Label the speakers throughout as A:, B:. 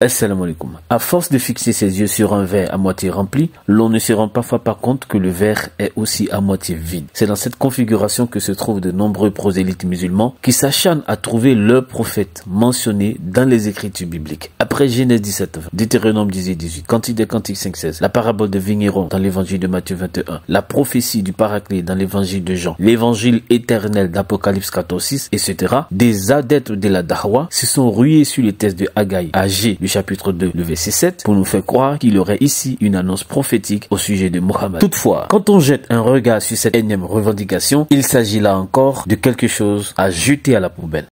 A: Assalamu alaikum. À force de fixer ses yeux sur un verre à moitié rempli, l'on ne se rend parfois pas compte que le verre est aussi à moitié vide. C'est dans cette configuration que se trouvent de nombreux prosélytes musulmans qui s'acharnent à trouver leur prophète mentionné dans les écritures bibliques. Après Genèse 17, Deutéronome 18, Cantique des Cantiques 5:16, la parabole de vigneron dans l'évangile de Matthieu 21, la prophétie du Paraclet dans l'évangile de Jean, l'évangile éternel d'Apocalypse 14:6, etc., des adeptes de la Dahwa se sont rués sur les textes de Haggai, Agé, chapitre 2, le verset 7, pour nous faire croire qu'il y aurait ici une annonce prophétique au sujet de Mohammed. Toutefois, quand on jette un regard sur cette énième revendication, il s'agit là encore de quelque chose à jeter à la poubelle.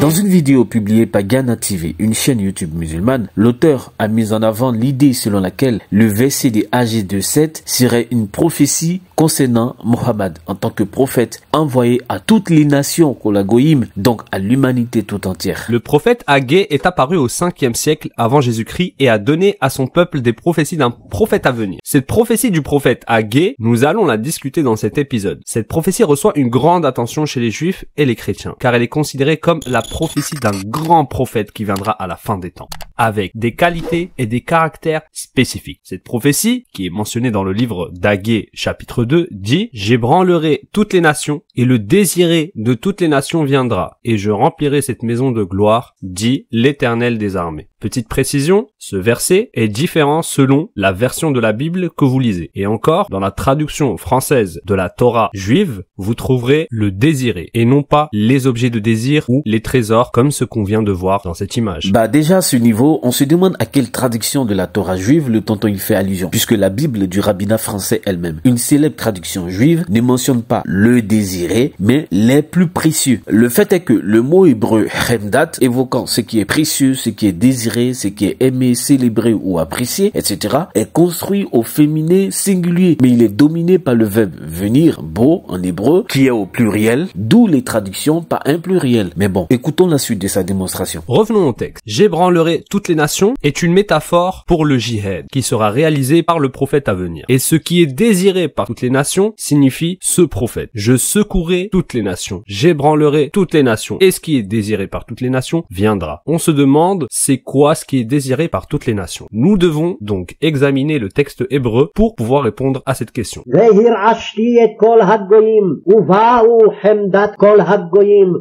A: Dans une vidéo publiée par Ghana TV, une chaîne YouTube musulmane, l'auteur a mis en avant l'idée selon laquelle le verset de Agé 2:7 serait une prophétie concernant Mohammed en tant que prophète envoyé à toutes les nations, Kolagoïm, donc à l'humanité tout entière.
B: Le prophète Agé est apparu au 5e siècle avant Jésus-Christ et a donné à son peuple des prophéties d'un prophète à venir. Cette prophétie du prophète Agé, nous allons la discuter dans cet épisode. Cette prophétie reçoit une grande attention chez les juifs et les chrétiens, car elle est considérée comme la prophétie d'un grand prophète qui viendra à la fin des temps, avec des qualités et des caractères spécifiques. Cette prophétie, qui est mentionnée dans le livre d'Agé chapitre 2, dit « J'ébranlerai toutes les nations, et le désiré de toutes les nations viendra, et je remplirai cette maison de gloire, dit l'Éternel des armées. » Petite précision, ce verset est différent selon la version de la Bible que vous lisez. Et encore, dans la traduction française de la Torah juive, vous trouverez le désiré, et non pas les objets de désir ou les trésors comme ce qu'on vient de voir dans cette image.
A: Déjà à ce niveau, on se demande à quelle traduction de la Torah juive le tonton il fait allusion, puisque la Bible du rabbinat français elle-même, une célèbre traduction juive, ne mentionne pas le désiré, mais les plus précieux. Le fait est que le mot hébreu Hemdat, évoquant ce qui est précieux, ce qui est désiré, ce qui est aimé, célébré ou apprécié, etc., est construit au féminin singulier, mais il est dominé par le verbe venir, beau en hébreu, qui est au pluriel, d'où les traductions par un pluriel. Mais bon, écoutons la suite de sa démonstration.
B: Revenons au texte. J'ébranlerai toutes les nations est une métaphore pour le jihad, qui sera réalisé par le prophète à venir. Et ce qui est désiré par toutes les nations signifie ce prophète. Je secouerai toutes les nations. J'ébranlerai toutes les nations. Et ce qui est désiré par toutes les nations viendra. On se demande, c'est quoi ce qui est désiré par toutes les nations? Nous devons donc examiner le texte hébreu pour pouvoir répondre à cette question.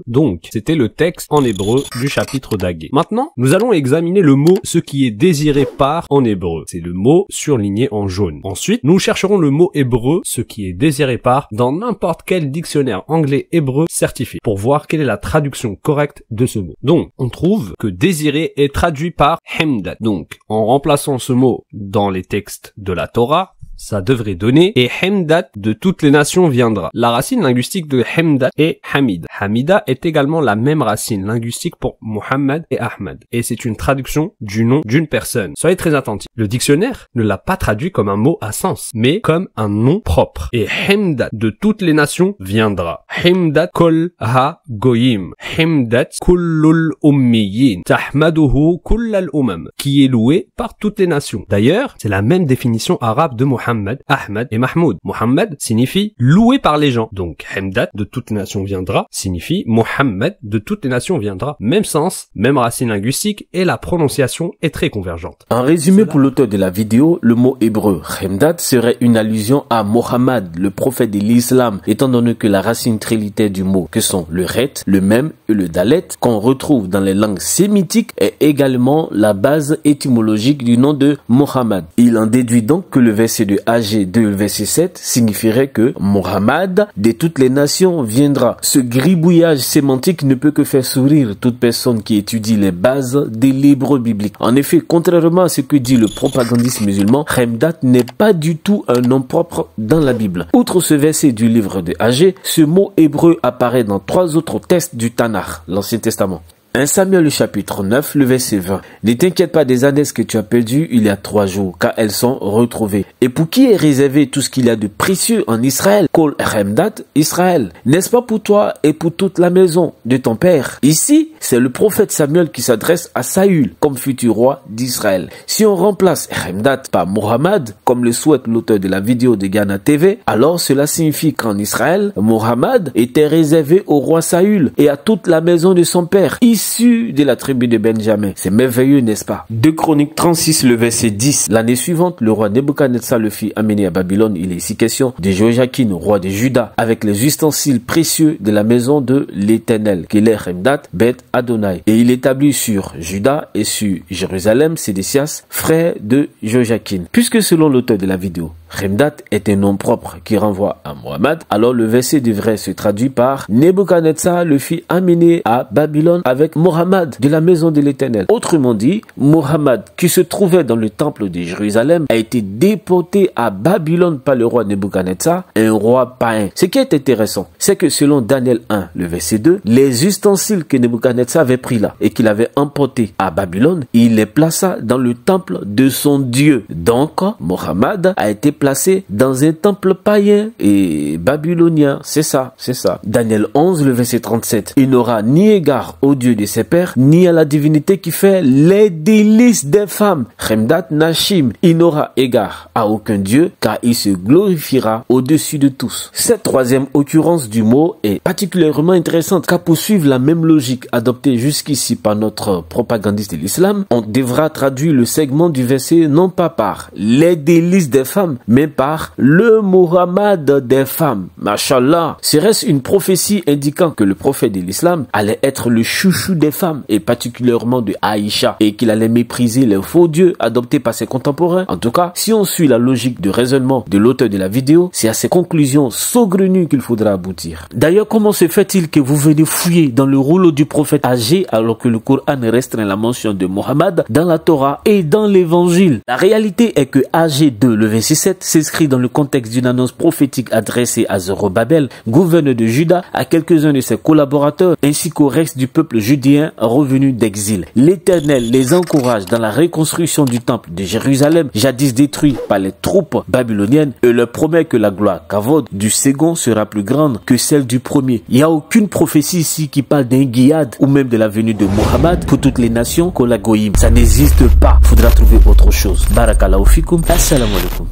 B: Donc, c'était le texte en hébreu du chapitre d'Agé. Maintenant, nous allons examiner le mot ce qui est désiré par en hébreu. C'est le mot surligné en jaune. Ensuite, nous chercherons le mot hébreu ce qui est désiré par dans n'importe quel dictionnaire anglais hébreu certifié pour voir quelle est la traduction correcte de ce mot. Donc, on trouve que désiré est traduit par Hemdat. Donc, en remplaçant ce mot dans les textes de la Torah, ça devrait donner et Hemdat de toutes les nations viendra. La racine linguistique de Hemdat est Hamid. Hamida est également la même racine linguistique pour Mohammed et Ahmad. Et c'est une traduction du nom d'une personne. Soyez très attentifs. Le dictionnaire ne l'a pas traduit comme un mot à sens, mais comme un nom propre. Et Hemdat de toutes les nations viendra. Hemdat kol ha goyim. Hemdat kullul ummiyin. Tahmaduhu kullal umam. Qui est loué par toutes les nations. D'ailleurs, c'est la même définition arabe de Mohammed, Ahmad et Mahmoud. Mohammed signifie loué par les gens. Donc, Hemdat de toutes les nations viendra signifie Mohammed de toutes les nations viendra. Même sens, même racine linguistique et la prononciation est très convergente.
A: En résumé pour l'auteur de la vidéo, le mot hébreu Hemdat serait une allusion à Mohammed, le prophète de l'islam, étant donné que la racine trilitaire du mot, que sont le Het, le Mem et le Dalet, qu'on retrouve dans les langues sémitiques, est également la base étymologique du nom de Mohammed. Il en déduit donc que le verset de Agé 2, verset 7 signifierait que Mohammed de toutes les nations viendra. Ce gribouillage sémantique ne peut que faire sourire toute personne qui étudie les bases de l'hébreu biblique. En effet, contrairement à ce que dit le propagandiste musulman, Hemdat n'est pas du tout un nom propre dans la Bible. Outre ce verset du livre de Agé, ce mot hébreu apparaît dans 3 autres textes du Tanakh, l'Ancien Testament. 1 Samuel le chapitre 9, le verset 20. Ne t'inquiète pas des ânesses que tu as perdues il y a 3 jours, car elles sont retrouvées. Et pour qui est réservé tout ce qu'il y a de précieux en Israël? Kol Remdat Israël. N'est-ce pas pour toi et pour toute la maison de ton père? Ici, c'est le prophète Samuel qui s'adresse à Saül comme futur roi d'Israël. Si on remplace Remdat par Mohammed, comme le souhaite l'auteur de la vidéo de Ghana TV, alors cela signifie qu'en Israël, Mohammed était réservé au roi Saül et à toute la maison de son père, issu de la tribu de Benjamin. C'est merveilleux, n'est-ce pas? 2 Chroniques 36, le verset 10. L'année suivante, le roi Nebuchadnezzar le fit amener à Babylone. Il est ici question de Joachim, roi de Juda, avec les ustensiles précieux de la maison de l'Éternel, qu'il est Remdat Bet Adonai. Et il établit sur Juda et sur Jérusalem Sédécias, frère de Joachim. Puisque selon l'auteur de la vidéo, Remdat est un nom propre qui renvoie à Mohammed, alors le verset devrait se traduire par Nebuchadnezzar le fit amener à Babylone avec Mohammed de la maison de l'Éternel. Autrement dit, Mohammed, qui se trouvait dans le temple de Jérusalem, a été déporté à Babylone par le roi Nebuchadnezzar, un roi païen. Ce qui est intéressant, c'est que selon Daniel 1, le verset 2, les ustensiles que Nebuchadnezzar avait pris là et qu'il avait emportés à Babylone, il les plaça dans le temple de son Dieu. Donc, Mohammed a été placé dans un temple païen et babylonien. C'est ça, c'est ça. Daniel 11, le verset 37. Il n'aura ni égard au Dieu de ses pères, ni à la divinité qui fait les délices des femmes. Remdat Nashim. Il n'aura égard à aucun Dieu, car il se glorifiera au-dessus de tous. Cette troisième occurrence du mot est particulièrement intéressante, car pour suivre la même logique adoptée jusqu'ici par notre propagandiste de l'islam, on devra traduire le segment du verset non pas par les délices des femmes, mais par le Mohammed des femmes. Mashallah. Serait-ce une prophétie indiquant que le prophète de l'islam allait être le chouchou des femmes, et particulièrement de Aïcha, et qu'il allait mépriser les faux dieux adoptés par ses contemporains? En tout cas, si on suit la logique de raisonnement de l'auteur de la vidéo, c'est à ces conclusions saugrenues qu'il faudra aboutir. D'ailleurs, comment se fait-il que vous venez fouiller dans le rouleau du prophète âgé alors que le Coran restreint la mention de Mohammed dans la Torah et dans l'évangile? La réalité est que Ag 2, le verset 7, s'inscrit dans le contexte d'une annonce prophétique adressée à Zorobabel, gouverneur de Juda, à quelques-uns de ses collaborateurs, ainsi qu'au reste du peuple judéen revenu d'exil. L'Éternel les encourage dans la reconstruction du temple de Jérusalem, jadis détruit par les troupes babyloniennes, et leur promet que la gloire kavod du second sera plus grande que celle du premier. Il n'y a aucune prophétie ici qui parle d'un guillade ou même de la venue de Mohammed pour toutes les nations, Kolagoïm. Ça n'existe pas. Faudra trouver autre chose. Barakallahu fikum. Assalamu alaikum.